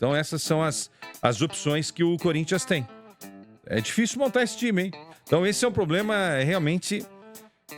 Então essas são as opções que o Corinthians tem. É difícil montar esse time, hein? Então esse é um problema realmente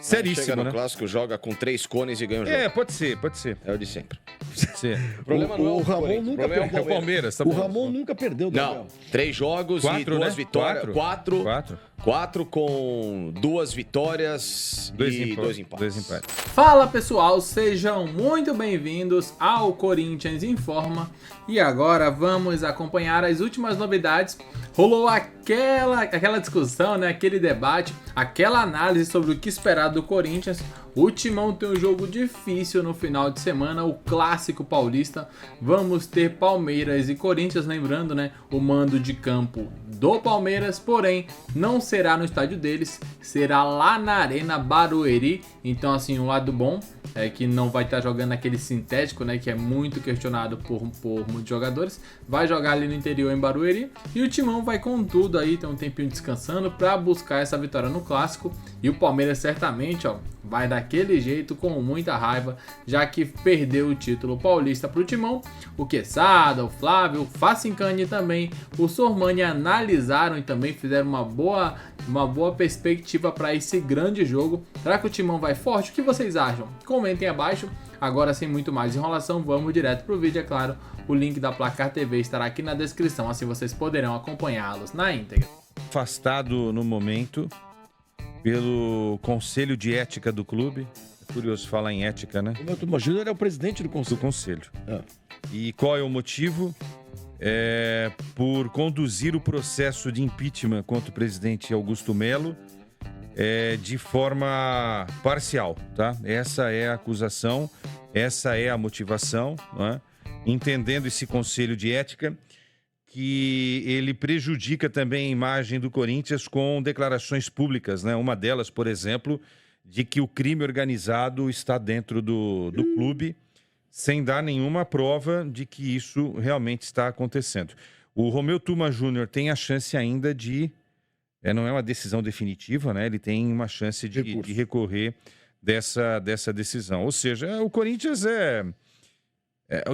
seríssimo, chega no né? clássico, joga com 3 cones e ganha o jogo. Pode ser. É o de sempre. Sim. O problema não é o Ramon Corinthians, nunca o problema perdeu. É o Palmeiras, tá O bom. Ramon nunca perdeu, Não, Gabriel. 3 jogos e 4, 2 né? vitórias. 4. Quatro. 4 com 2 vitórias e 2 empates. 2 empates. Fala pessoal, sejam muito bem-vindos ao Corinthians em Forma. E agora vamos acompanhar as últimas novidades. Rolou aquela discussão, né? Aquele debate, aquela análise sobre o que esperar do Corinthians. O Timão tem um jogo difícil no final de semana, o Clássico Paulista. Vamos ter Palmeiras e Corinthians, lembrando, né? O mando de campo do Palmeiras, porém não será no estádio deles, será lá na Arena Barueri. Então, assim, o lado bom é que não vai estar jogando aquele sintético, né? Que é muito questionado por muitos jogadores. Vai jogar ali no interior em Barueri. E o Timão vai com tudo aí, tem um tempinho descansando para buscar essa vitória no Clássico. E o Palmeiras certamente, ó, vai daquele jeito, com muita raiva, já que perdeu o título paulista para o Timão. O Quesada, o Flávio, o Facincani também, o Sormani analisaram e também fizeram uma boa perspectiva para esse grande jogo. Será que o Timão vai forte? O que vocês acham? Comentem abaixo. Agora, sem muito mais enrolação, vamos direto pro vídeo, é claro. O link da Placar TV estará aqui na descrição, assim vocês poderão acompanhá-los na íntegra. Afastado no momento pelo Conselho de Ética do clube. É curioso falar em ética, né? O Milton Júnior é o presidente do Do conselho. Conselho. Ah. E qual é o motivo? Por conduzir o processo de impeachment contra o presidente Augusto Melo de forma parcial, tá? Essa é a acusação, essa é a motivação, né? Entendendo esse Conselho de Ética, que ele prejudica também a imagem do Corinthians com declarações públicas, né? Uma delas, por exemplo, de que o crime organizado está dentro do clube, sem dar nenhuma prova de que isso realmente está acontecendo. O Romeu Tuma Júnior tem a chance ainda de... não é uma decisão definitiva, né? Ele tem uma chance de recorrer dessa decisão. Ou seja, o Corinthians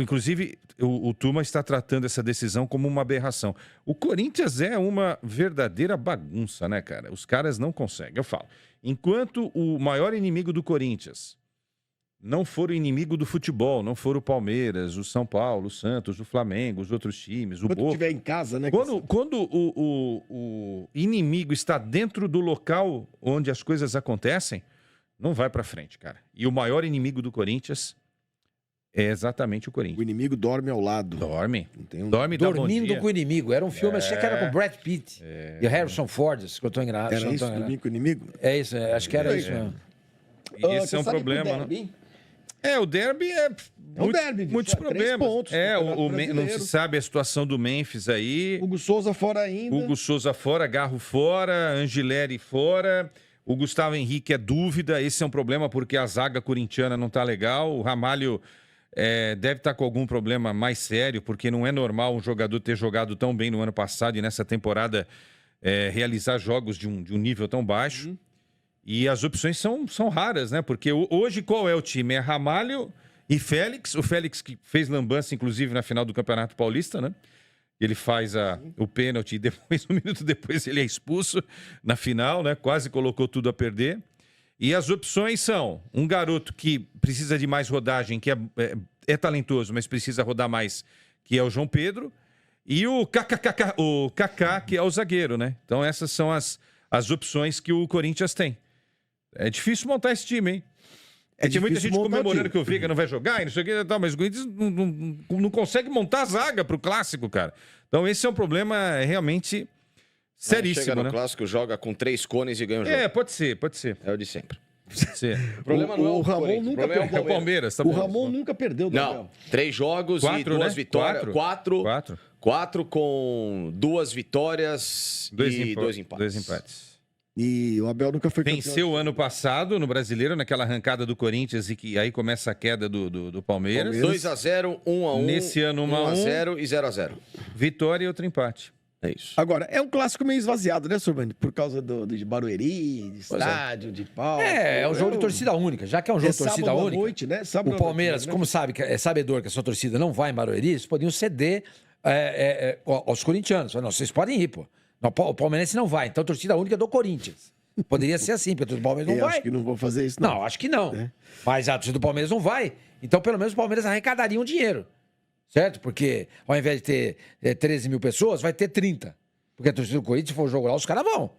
inclusive, o Tuma está tratando essa decisão como uma aberração. O Corinthians é uma verdadeira bagunça, né, cara? Os caras não conseguem. Eu falo, enquanto o maior inimigo do Corinthians não for o inimigo do futebol, não for o Palmeiras, o São Paulo, o Santos, o Flamengo, os outros times, o Quando Boca... estiver em casa, né? Quando o inimigo está dentro do local onde as coisas acontecem, não vai pra frente, cara. E o maior inimigo do Corinthians é exatamente o O Corinthians. inimigo dorme ao lado. Dorme. Não tem um- Dorme e dá bom Dormindo dia. com o Inimigo. Era um filme, achei que era com Brad Pitt e Harrison Ford, se eu tô enganado. Era isso, dormir com o inimigo? É isso, acho que era isso mesmo. E esse é um problema, né? O derby muitos problemas. 3 pontos, Não se brasileiro. sabe a situação do Memphis aí. Hugo Souza fora ainda. Hugo Souza fora, Garro fora, Angileri fora. O Gustavo Henrique é dúvida. Esse é um problema porque a zaga corintiana não tá legal. O Ramalho deve estar com algum problema mais sério, porque não é normal um jogador ter jogado tão bem no ano passado e nessa temporada realizar jogos de um nível tão baixo. E as opções são raras, né? Porque hoje qual é o time? É Ramalho e Félix. O Félix que fez lambança, inclusive, na final do Campeonato Paulista, né? Ele faz o pênalti e depois, um minuto depois, ele é expulso na final, né? Quase colocou tudo a perder. E as opções são um garoto que precisa de mais rodagem, que é talentoso, mas precisa rodar mais, que é o João Pedro. E o Kaká, que é o zagueiro, né? Então essas são as opções que o Corinthians tem. É difícil montar esse time, hein? Tem muita gente comemorando que o Veiga não vai jogar e não sei o que, mas o Corinthians não consegue montar a zaga pro Clássico, cara. Então esse é um problema realmente seríssimo, chega no né? clássico, joga com 3 cones e ganha o jogo. Pode ser. É o de sempre. O problema não é o Ramon Corinthians, nunca o problema É o Palmeiras, tá O bom. Ramon nunca perdeu, Gabriel. Não, 3 jogos e 4, 2 né? vitórias. 4. 4 com 2 vitórias e 2 empates. 2 empates. E o Abel nunca foi Venceu o ano passado no Brasileiro, naquela arrancada do Corinthians, e que aí começa a queda do Palmeiras. 2-0, 1-1. Nesse ano, 1-0 e 0-0. Vitória e outro empate. É isso. Agora, é um clássico meio esvaziado, né, Sormani? Por causa de Barueri, de estádio, de pau. É um jogo de torcida única. Já que é um jogo de torcida sábado à única, noite, né? Sábado o à Palmeiras, noite, né? como sabe, é sabedor que a sua torcida não vai em Barueri, eles podiam ceder aos corintianos. Não, vocês podem ir, pô. Não, o palmeirense não vai. Então, torcida única do Corinthians. Poderia ser assim, porque o Palmeiras não vai. Acho que não vou fazer isso, não. Não, acho que não. É. Mas a torcida do Palmeiras não vai. Então, pelo menos, o Palmeiras arrecadaria um dinheiro. Certo? Porque ao invés de ter 13 mil pessoas, vai ter 30. Porque a torcida do Corinthians, se for jogo lá, os caras vão.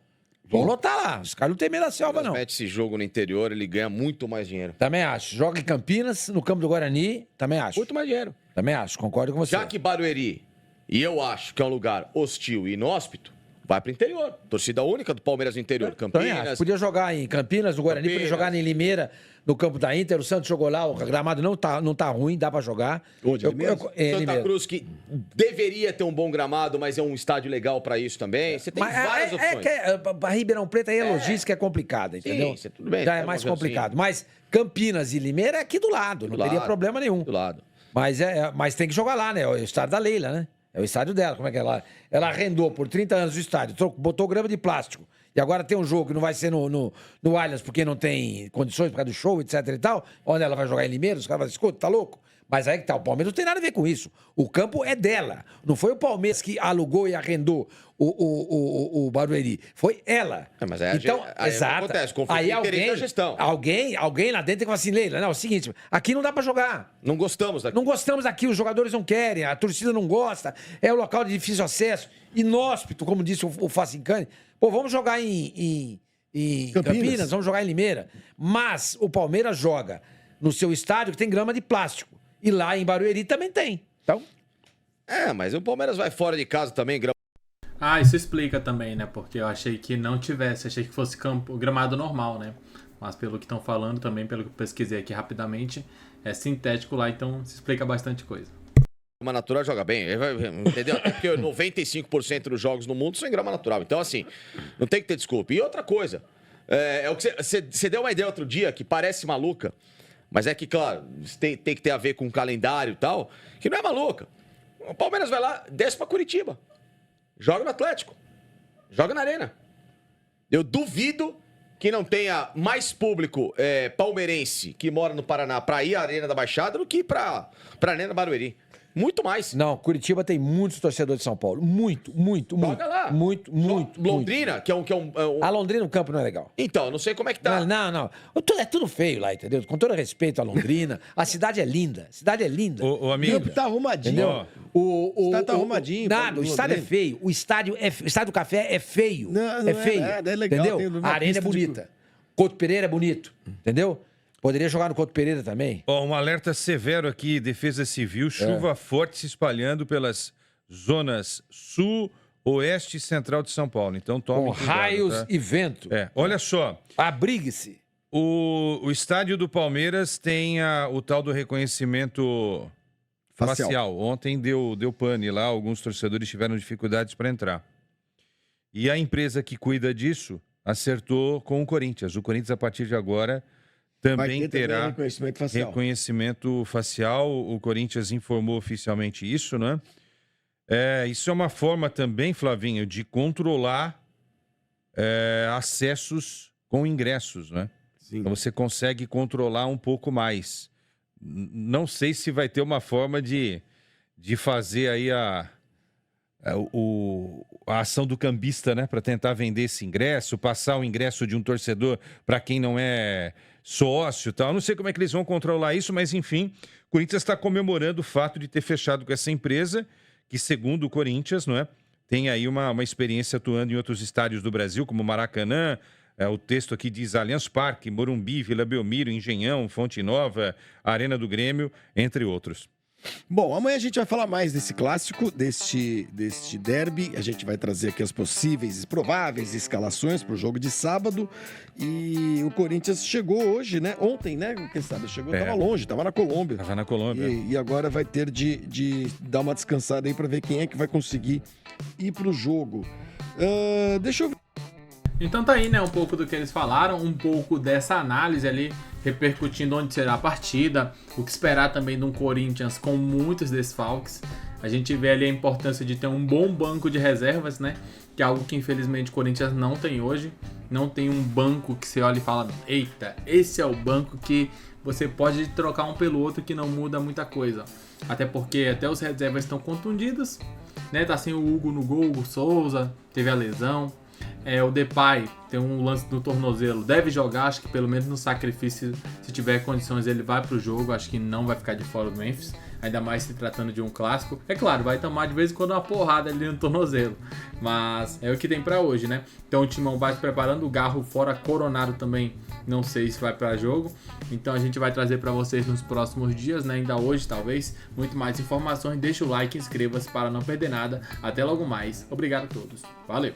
Vão lotar lá. Os caras não tem medo da selva, não. Mete esse jogo no interior, ele ganha muito mais dinheiro. Também acho. Joga em Campinas, no campo do Guarani, também acho. Muito mais dinheiro. Também acho, concordo com você. Já que Barueri, e eu acho que é um lugar hostil e inóspito, vai pro interior. Torcida única do Palmeiras no interior. Também acho. Campinas. Podia jogar em Campinas, no Guarani, podia jogar em Limeira, no campo da Inter. O Santos jogou lá, o gramado não tá ruim, dá pra jogar. Onde? Limeira? Santa Cruz, que deveria ter um bom gramado, mas é um estádio legal pra isso também. Você tem várias opções. A Ribeirão Preto aí a logística é complicada, entendeu? Sim, tudo bem, Já é tá mais bom, complicado. Mas Campinas e Limeira é aqui do lado, não teria problema nenhum. Do lado. Mas tem que jogar lá, né? É o estádio da Leila, né? É o estádio dela. Como é que ela arrendou por 30 anos o estádio, botou grama de plástico. E agora tem um jogo que não vai ser no Allianz porque não tem condições por causa do show, etc e tal. Onde ela vai jogar em Limeira, os caras vão dizer, escuta, tá louco? Mas aí que tá, o Palmeiras não tem nada a ver com isso. O campo é dela. Não foi o Palmeiras que alugou e arrendou o Barueri. Foi ela. Mas aí então, aí exato. acontece, conflito aí de interesse da gestão. alguém lá dentro tem que falar assim, Leila, não, é o seguinte, aqui não dá pra jogar. Não gostamos daqui. Não gostamos aqui, os jogadores não querem, a torcida não gosta, é um local de difícil acesso, inóspito, como disse o Facincani. Pô, vamos jogar em Campinas, vamos jogar em Limeira. Mas o Palmeiras joga no seu estádio que tem grama de plástico. E lá em Barueri também tem. Então. Mas o Palmeiras vai fora de casa também, Isso explica também, né? Porque eu achei que não tivesse, achei que fosse gramado normal, né? Mas pelo que estão falando também, pelo que eu pesquisei aqui rapidamente, é sintético lá, então se explica bastante coisa. Grama natural joga bem, entendeu? Até porque 95% dos jogos no mundo são em grama natural. Então, assim, não tem que ter desculpa. E outra coisa, é o que você deu uma ideia outro dia que parece maluca, mas é que, claro, tem que ter a ver com o calendário e tal, que não é maluca. O Palmeiras vai lá, desce pra Curitiba. Joga no Atlético. Joga na Arena. Eu duvido que não tenha mais público palmeirense que mora no Paraná pra ir à Arena da Baixada do que pra Arena Barueri. Muito mais. Não, Curitiba tem muitos torcedores de São Paulo. Muito. Joga lá. Muito. Londrina, que é um... A Londrina, o campo não é legal. Então, eu não sei como é que tá. Não. É tudo feio lá, entendeu? Com todo respeito à Londrina. A cidade é linda. Ô, O amigo. campo tá arrumadinho. Entendeu? O estádio tá arrumadinho. Nada, o estádio é feio. O estádio do Café é feio. Não é feio. É legal. Entendeu? A arena é bonita. Couto Pereira é bonito. Entendeu? Poderia jogar no Couto Pereira também. Um alerta severo aqui, Defesa Civil, chuva forte se espalhando pelas zonas sul, oeste e central de São Paulo. Então tome Com cuidado, raios tá? e vento. Olha só, Abrigue-se. o estádio do Palmeiras tem o tal do reconhecimento facial. Ontem deu pane lá, alguns torcedores tiveram dificuldades para entrar. E a empresa que cuida disso acertou com o Corinthians. O Corinthians, a partir de agora, também terá reconhecimento facial. O Corinthians informou oficialmente isso, né? Isso é uma forma também, Flavinho, de controlar acessos com ingressos, né? Sim. Então você consegue controlar um pouco mais. Não sei se vai ter uma forma de fazer aí a ação do cambista, né? Para tentar vender esse ingresso, passar o ingresso de um torcedor para quem não é sócio e tal. Não sei como é que eles vão controlar isso, mas enfim, o Corinthians está comemorando o fato de ter fechado com essa empresa, que segundo o Corinthians, não é, tem aí uma experiência atuando em outros estádios do Brasil, como Maracanã, o texto aqui diz Allianz Parque, Morumbi, Vila Belmiro, Engenhão, Fonte Nova, Arena do Grêmio, entre outros. Bom, amanhã a gente vai falar mais desse clássico, deste derby. A gente vai trazer aqui as possíveis e prováveis escalações para o jogo de sábado. E o Corinthians chegou hoje, né? Ontem, né? Quem sabe? Chegou, tava longe, tava na Colômbia. Tava na Colômbia. E agora vai ter de dar uma descansada aí para ver quem é que vai conseguir ir pro jogo. Deixa eu ver. Então tá aí, né, um pouco do que eles falaram, um pouco dessa análise ali, repercutindo onde será a partida, o que esperar também de um Corinthians com muitos desfalques. A gente vê ali a importância de ter um bom banco de reservas, né, que é algo que infelizmente o Corinthians não tem hoje. Não tem um banco que você olha e fala, eita, esse é o banco que você pode trocar um pelo outro que não muda muita coisa. até porque até os reservas estão contundidos, né? Tá sem o Hugo no gol, o Souza teve a lesão. O Depay tem um lance no tornozelo, deve jogar, acho que pelo menos no sacrifício, se tiver condições ele vai pro jogo, acho que não vai ficar de fora do Memphis, ainda mais se tratando de um clássico. É claro, vai tomar de vez em quando uma porrada ali no tornozelo, mas é o que tem pra hoje, né? Então o Timão vai se preparando, o Garro fora, Coronado também, não sei se vai pra jogo, então a gente vai trazer pra vocês nos próximos dias, né? Ainda hoje talvez, muito mais informações, deixa o like, inscreva-se para não perder nada, até logo mais, obrigado a todos, valeu!